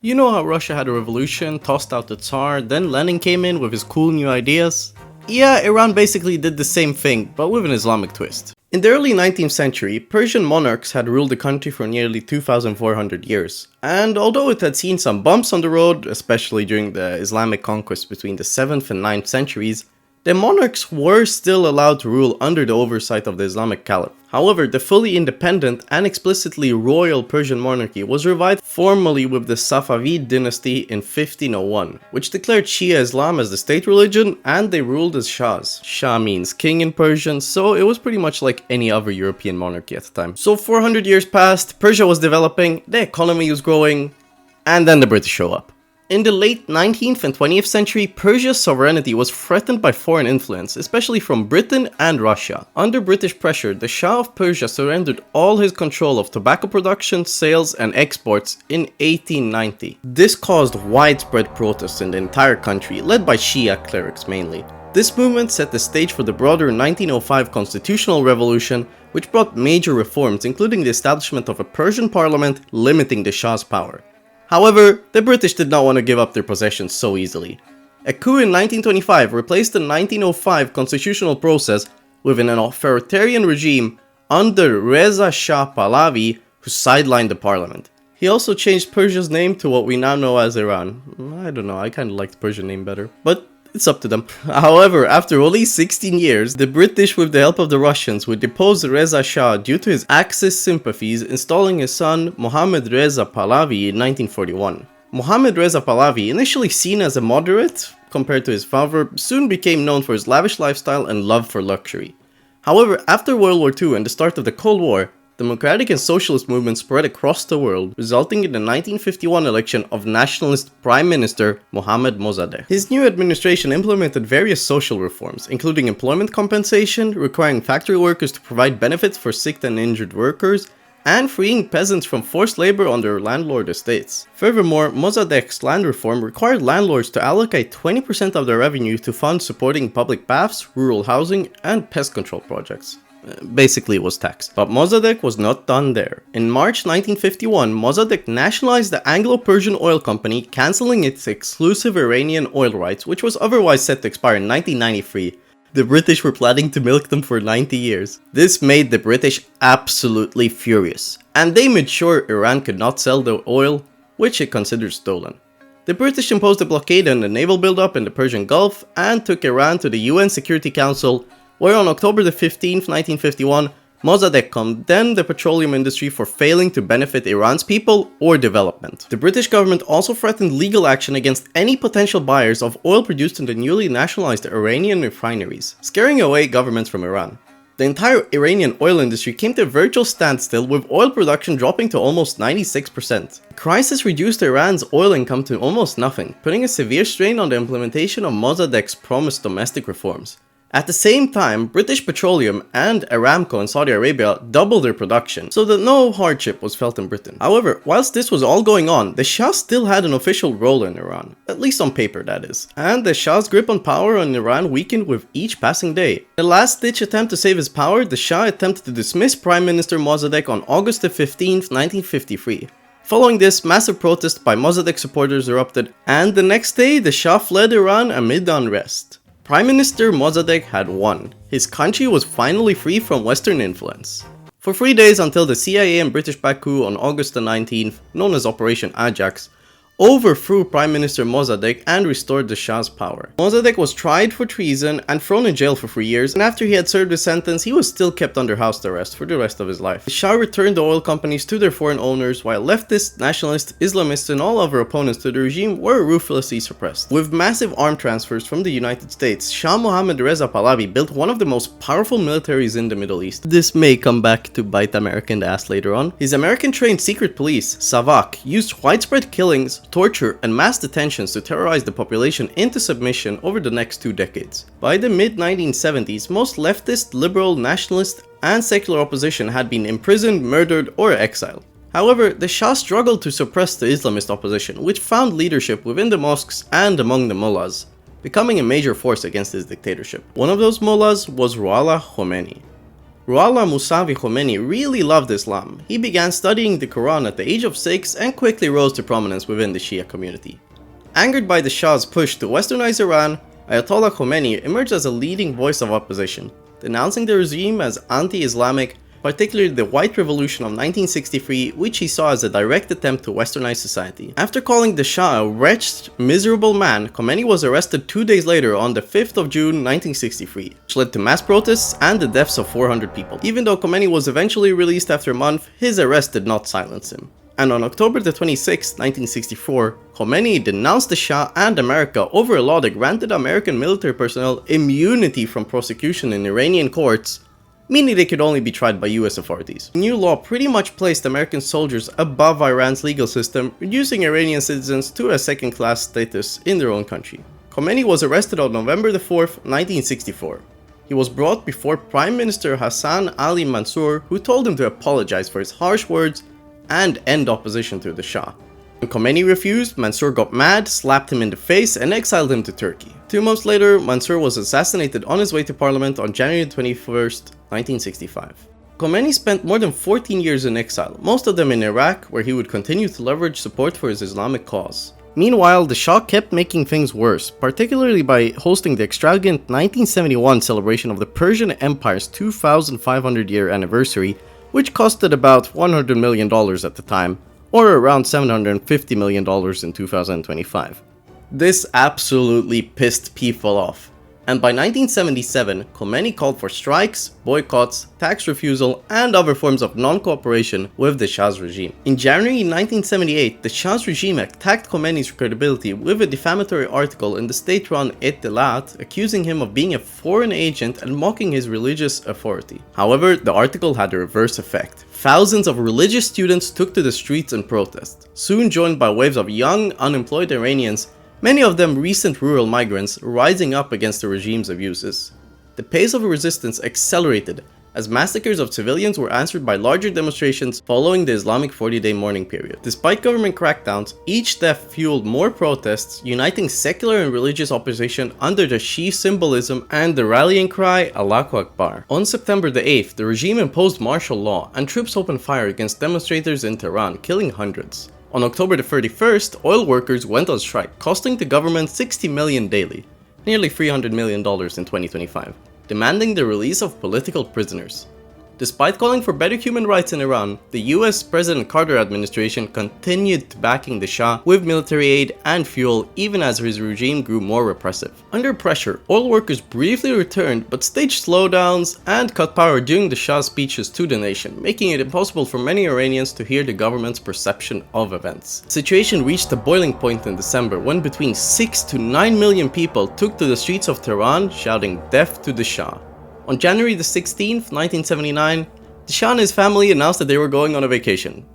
You know how Russia had a revolution, tossed out the Tsar, then Lenin came in with his cool new ideas? Yeah, Iran basically did the same thing, but with an Islamic twist. In the early 19th century, Persian monarchs had ruled the country for nearly 2,400 years, and although it had seen some bumps on the road, especially during the Islamic conquest between the 7th and 9th centuries, the monarchs were still allowed to rule under the oversight of the Islamic Caliph. However, the fully independent and explicitly royal Persian monarchy was revived formally with the Safavid dynasty in 1501, which declared Shia Islam as the state religion, and they ruled as Shahs. Shah means king in Persian, so it was pretty much like any other European monarchy at the time. So 400 years passed, Persia was developing, the economy was growing, and then the British show up. In the late 19th and 20th century, Persia's sovereignty was threatened by foreign influence, especially from Britain and Russia. Under British pressure, the Shah of Persia surrendered all his control of tobacco production, sales, and exports in 1890. This caused widespread protests in the entire country, led by Shia clerics mainly. This movement set the stage for the broader 1905 constitutional revolution, which brought major reforms, including the establishment of a Persian parliament limiting the Shah's power. However, the British did not want to give up their possessions so easily. A coup in 1925 replaced the 1905 constitutional process with an authoritarian regime under Reza Shah Pahlavi, who sidelined the parliament. He also changed Persia's name to what we now know as Iran. I don't know, I kinda like the Persian name better, but it's up to them. However, after only 16 years, the British, with the help of the Russians, would depose Reza Shah due to his Axis sympathies, installing his son Mohammad Reza Pahlavi in 1941. Mohammad Reza Pahlavi, initially seen as a moderate compared to his father, soon became known for his lavish lifestyle and love for luxury. However, after World War II and the start of the Cold War, democratic and socialist movements spread across the world, resulting in the 1951 election of nationalist Prime Minister Mohammad Mossadegh. His new administration implemented various social reforms, including employment compensation, requiring factory workers to provide benefits for sick and injured workers, and freeing peasants from forced labor on their landlord estates. Furthermore, Mossadegh's land reform required landlords to allocate 20% of their revenue to fund supporting public baths, rural housing, and pest control projects. Basically, it was taxed. But Mossadegh was not done there. In March 1951, Mossadegh nationalized the Anglo-Persian Oil Company, cancelling its exclusive Iranian oil rights, which was otherwise set to expire in 1993. The British were planning to milk them for 90 years. This made the British absolutely furious, and they made sure Iran could not sell the oil, which it considered stolen. The British imposed a blockade on the naval buildup in the Persian Gulf and took Iran to the UN Security Council, where on October 15, 1951, Mossadegh condemned the petroleum industry for failing to benefit Iran's people or development. The British government also threatened legal action against any potential buyers of oil produced in the newly nationalized Iranian refineries, scaring away governments from Iran. The entire Iranian oil industry came to a virtual standstill, with oil production dropping to almost 96%. The crisis reduced Iran's oil income to almost nothing, putting a severe strain on the implementation of Mossadegh's promised domestic reforms. At the same time, British Petroleum and Aramco in Saudi Arabia doubled their production, so that no hardship was felt in Britain. However, whilst this was all going on, the Shah still had an official role in Iran, at least on paper that is, and the Shah's grip on power in Iran weakened with each passing day. In a last-ditch attempt to save his power, the Shah attempted to dismiss Prime Minister Mossadegh on August 15, 1953. Following this, massive protests by Mossadegh supporters erupted, and the next day the Shah fled Iran amid unrest. Prime Minister Mossadegh had won. His country was finally free from Western influence. For 3 days until the CIA and British-backed coup on August 19th, known as Operation Ajax, overthrew Prime Minister Mossadegh and restored the Shah's power. Mossadegh was tried for treason and thrown in jail for 3 years, and after he had served his sentence, he was still kept under house arrest for the rest of his life. The Shah returned the oil companies to their foreign owners, while leftists, nationalists, Islamists, and all other opponents to the regime were ruthlessly suppressed. With massive arm transfers from the United States, Shah Mohammad Reza Pahlavi built one of the most powerful militaries in the Middle East. This may come back to bite America in the ass later on. His American-trained secret police, Savak, used widespread killings, torture, and mass detentions to terrorize the population into submission over the next 2 decades. By the mid-1970s, most leftist, liberal, nationalist, and secular opposition had been imprisoned, murdered, or exiled. However, the Shah struggled to suppress the Islamist opposition, which found leadership within the mosques and among the mullahs, becoming a major force against his dictatorship. One of those mullahs was Ruhollah Khomeini. Ruhollah Mousavi Khomeini really loved Islam. He began studying the Quran at the age of 6 and quickly rose to prominence within the Shia community. Angered by the Shah's push to westernize Iran, Ayatollah Khomeini emerged as a leading voice of opposition, denouncing the regime as anti-Islamic, particularly the White Revolution of 1963, which he saw as a direct attempt to westernize society. After calling the Shah a wretched, miserable man, Khomeini was arrested 2 days later on the 5th of June 1963, which led to mass protests and the deaths of 400 people. Even though Khomeini was eventually released after a month, his arrest did not silence him. And on October 26, 1964, Khomeini denounced the Shah and America over a law that granted American military personnel immunity from prosecution in Iranian courts, meaning they could only be tried by US authorities. The new law pretty much placed American soldiers above Iran's legal system, reducing Iranian citizens to a second-class status in their own country. Khomeini was arrested on November 4th, 1964. He was brought before Prime Minister Hassan Ali Mansour, who told him to apologize for his harsh words and end opposition to the Shah. When Khomeini refused, Mansour got mad, slapped him in the face, and exiled him to Turkey. 2 months later, Mansour was assassinated on his way to parliament on January 21st, 1965. Khomeini spent more than 14 years in exile, most of them in Iraq, where he would continue to leverage support for his Islamic cause. Meanwhile, the Shah kept making things worse, particularly by hosting the extravagant 1971 celebration of the Persian Empire's 2,500-year anniversary, which costed about $100 million at the time, or around $750 million in 2025. This absolutely pissed people off, and by 1977, Khomeini called for strikes, boycotts, tax refusal, and other forms of non-cooperation with the Shah's regime. In January 1978, the Shah's regime attacked Khomeini's credibility with a defamatory article in the state-run Ittelat, accusing him of being a foreign agent and mocking his religious authority. However, the article had a reverse effect. Thousands of religious students took to the streets in protest, soon joined by waves of young, unemployed Iranians, many of them recent rural migrants, rising up against the regime's abuses. The pace of resistance accelerated as massacres of civilians were answered by larger demonstrations following the Islamic 40-day mourning period. Despite government crackdowns, each death fueled more protests, uniting secular and religious opposition under the Shia symbolism and the rallying cry Allahu Akbar. On September the 8th, the regime imposed martial law and troops opened fire against demonstrators in Tehran, killing hundreds. On October the 31st, oil workers went on strike, costing the government $60 million daily, nearly $300 million in 2025, demanding the release of political prisoners. Despite calling for better human rights in Iran, the US President Carter administration continued backing the Shah with military aid and fuel even as his regime grew more repressive. Under pressure, oil workers briefly returned but staged slowdowns and cut power during the Shah's speeches to the nation, making it impossible for many Iranians to hear the government's perception of events. The situation reached a boiling point in December when between 6 to 9 million people took to the streets of Tehran shouting "Death to the Shah." On January the 16th, 1979, the Shah and his family announced that they were going on a vacation.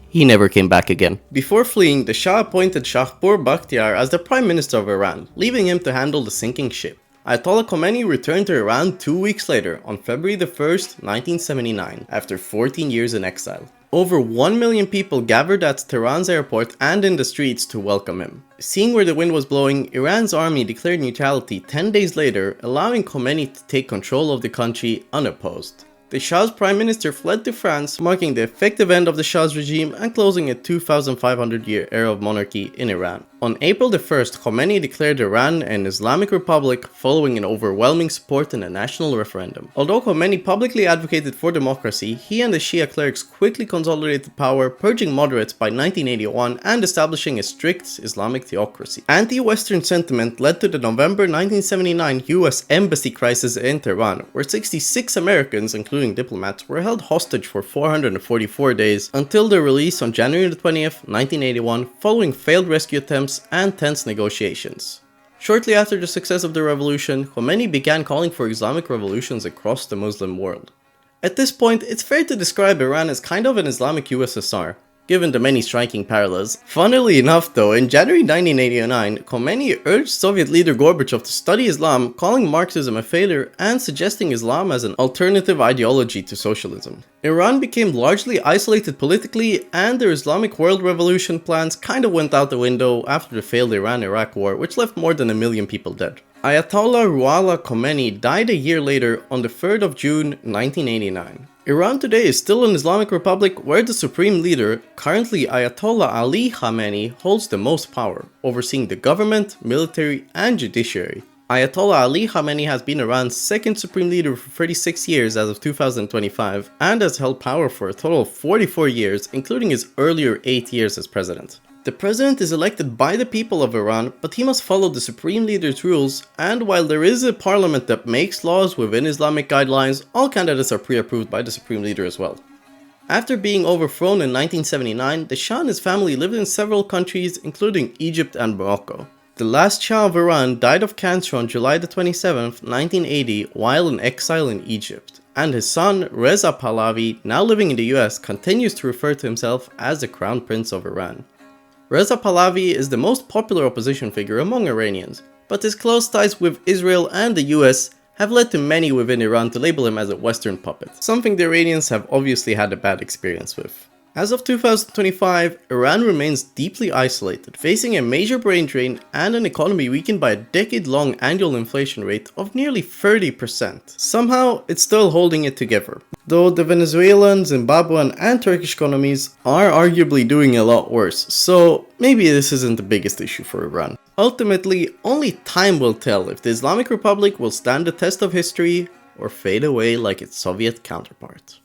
He never came back again. Before fleeing, the Shah appointed Shahpur Bakhtiar as the Prime Minister of Iran, leaving him to handle the sinking ship. Ayatollah Khomeini returned to Iran 2 weeks later, on February the 1st, 1979, after 14 years in exile. Over 1 million people gathered at Tehran's airport and in the streets to welcome him. Seeing where the wind was blowing, Iran's army declared neutrality 10 days later, allowing Khomeini to take control of the country unopposed. The Shah's prime minister fled to France, marking the effective end of the Shah's regime and closing a 2,500-year era of monarchy in Iran. On April the 1st, Khomeini declared Iran an Islamic republic following an overwhelming support in a national referendum. Although Khomeini publicly advocated for democracy, he and the Shia clerics quickly consolidated power, purging moderates by 1981 and establishing a strict Islamic theocracy. Anti-Western sentiment led to the November 1979 US embassy crisis in Tehran, where 66 Americans, including diplomats, were held hostage for 444 days until their release on January 20th, 1981, following failed rescue attempts and tense negotiations. Shortly after the success of the revolution, Khomeini began calling for Islamic revolutions across the Muslim world. At this point, it's fair to describe Iran as kind of an Islamic USSR, given the many striking parallels. Funnily enough though, in January 1989, Khomeini urged Soviet leader Gorbachev to study Islam, calling Marxism a failure and suggesting Islam as an alternative ideology to socialism. Iran became largely isolated politically, and their Islamic world revolution plans kinda went out the window after the failed Iran-Iraq war, which left more than 1 million people dead. Ayatollah Ruhollah Khomeini died a year later on the 3rd of June 1989. Iran today is still an Islamic republic where the supreme leader, currently Ayatollah Ali Khamenei, holds the most power, overseeing the government, military, and judiciary. Ayatollah Ali Khamenei has been Iran's second supreme leader for 36 years as of 2025, and has held power for a total of 44 years, including his earlier 8 years as president. The president is elected by the people of Iran, but he must follow the supreme leader's rules, and while there is a parliament that makes laws within Islamic guidelines, all candidates are pre-approved by the supreme leader as well. After being overthrown in 1979, the Shah and his family lived in several countries, including Egypt and Morocco. The last Shah of Iran died of cancer on July 27, 1980, while in exile in Egypt, and his son Reza Pahlavi, now living in the US, continues to refer to himself as the Crown Prince of Iran. Reza Pahlavi is the most popular opposition figure among Iranians, but his close ties with Israel and the US have led to many within Iran to label him as a Western puppet, something the Iranians have obviously had a bad experience with. As of 2025, Iran remains deeply isolated, facing a major brain drain and an economy weakened by a decade-long annual inflation rate of nearly 30%. Somehow, it's still holding it together, though the Venezuelan, Zimbabwean, and Turkish economies are arguably doing a lot worse, so maybe this isn't the biggest issue for Iran. Ultimately, only time will tell if the Islamic Republic will stand the test of history or fade away like its Soviet counterpart.